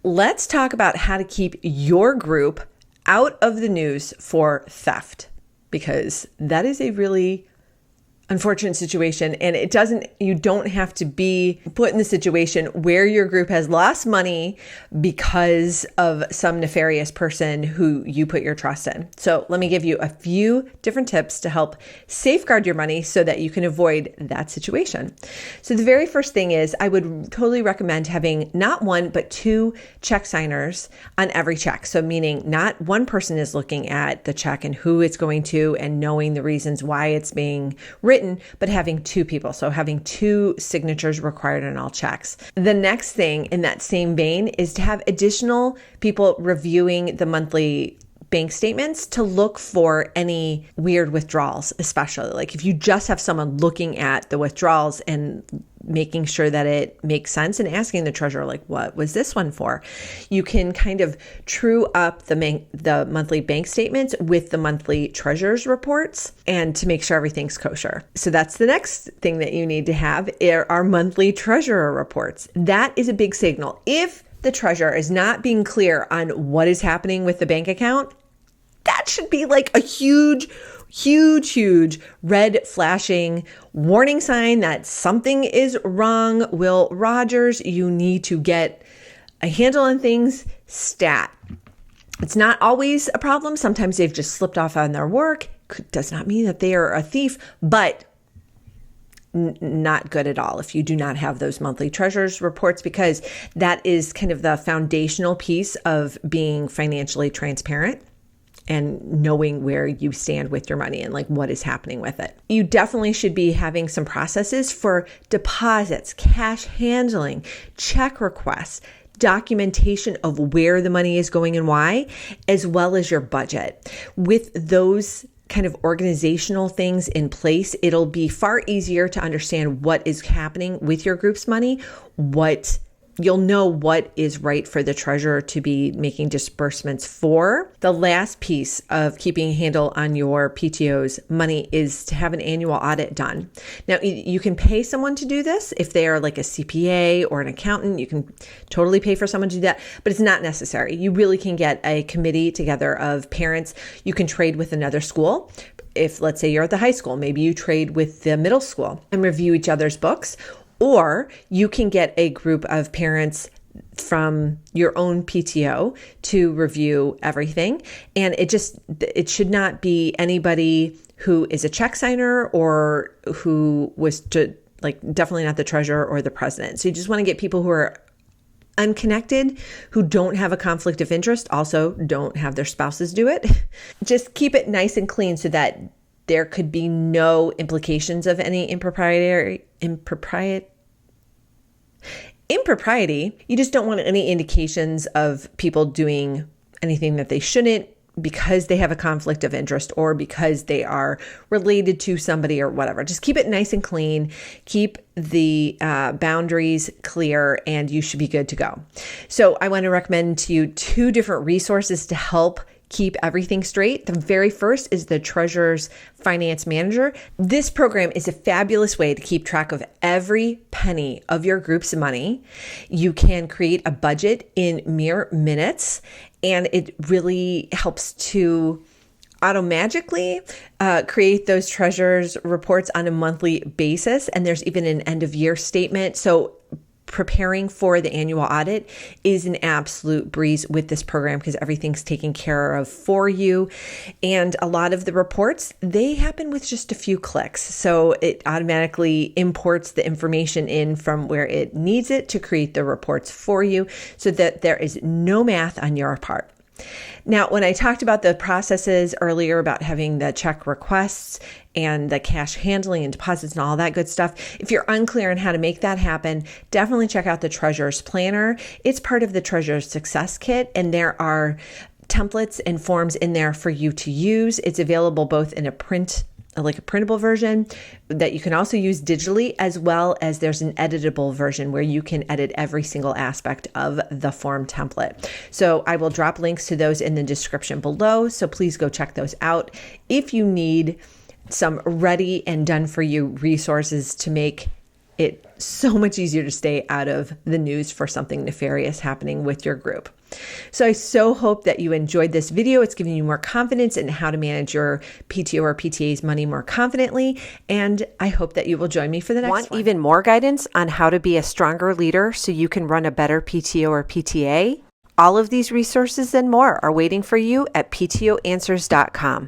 Let's talk about how to keep your group out of the news for theft, because that is a really unfortunate situation, and you don't have to be put in the situation where your group has lost money because of some nefarious person who you put your trust in. So let me give you a few different tips to help safeguard your money so that you can avoid that situation. So the very first thing is, I would totally recommend having not one, but two check signers on every check. So meaning not one person is looking at the check and who it's going to and knowing the reasons why it's being written, but having two people. So having two signatures required on all checks. The next thing in that same vein is to have additional people reviewing the monthly bank statements to look for any weird withdrawals, especially like if you just have someone looking at the withdrawals and making sure that it makes sense and asking the treasurer, like, what was this one for? You can kind of true up the monthly bank statements with the monthly treasurer's reports and to make sure everything's kosher. So that's the next thing that you need to have are monthly treasurer reports. That is a big signal. If the treasurer is not being clear on what is happening with the bank account, that should be like a huge red flashing warning sign that something is wrong. Will Rogers, you need to get a handle on things stat. It's not always a problem. Sometimes they've just slipped off on their work. Does not mean that they are a thief, but not good at all if you do not have those monthly treasurer's reports, because that is kind of the foundational piece of being financially transparent and knowing where you stand with your money and like what is happening with it. You definitely should be having some processes for deposits, cash handling, check requests, documentation of where the money is going and why, as well as your budget. With those kind of organizational things in place, it'll be far easier to understand what is happening with your group's money, you'll know what is right for the treasurer to be making disbursements for. The last piece of keeping a handle on your PTO's money is to have an annual audit done. Now, you can pay someone to do this. If they are like a CPA or an accountant, you can totally pay for someone to do that, but it's not necessary. You really can get a committee together of parents. You can trade with another school. If, let's say, you're at the high school, maybe you trade with the middle school and review each other's books. Or you can get a group of parents from your own PTO to review everything. And it should not be anybody who is a check signer or who was definitely not the treasurer or the president. So you just want to get people who are unconnected, who don't have a conflict of interest, also don't have their spouses do it. Just keep it nice and clean so that there could be no implications of any impropriety. You just don't want any indications of people doing anything that they shouldn't because they have a conflict of interest or because they are related to somebody or whatever. Just keep it nice and clean. Keep the boundaries clear, and you should be good to go. So I want to recommend to you two different resources to help keep everything straight. The very first is the Treasurer's Finance Manager. This program is a fabulous way to keep track of every penny of your group's money. You can create a budget in mere minutes, and it really helps to automagically create those treasurer's reports on a monthly basis. And there's even an end of year statement. So preparing for the annual audit is an absolute breeze with this program because everything's taken care of for you. And a lot of the reports, they happen with just a few clicks. So it automatically imports the information in from where it needs it to create the reports for you so that there is no math on your part. Now, when I talked about the processes earlier about having the check requests and the cash handling and deposits and all that good stuff, if you're unclear on how to make that happen, definitely check out the Treasurer's Planner. It's part of the Treasurer's Success Kit, and there are templates and forms in there for you to use. It's available both in a printable version that you can also use digitally, as well as there's an editable version where you can edit every single aspect of the form template. So I will drop links to those in the description below. So please go check those out. If you need some ready and done for you resources to make it so much easier to stay out of the news for something nefarious happening with your group. So I so hope that you enjoyed this video. It's giving you more confidence in how to manage your PTO or PTA's money more confidently. And I hope that you will join me for the next one. Want even more guidance on how to be a stronger leader so you can run a better PTO or PTA? All of these resources and more are waiting for you at PTOanswers.com.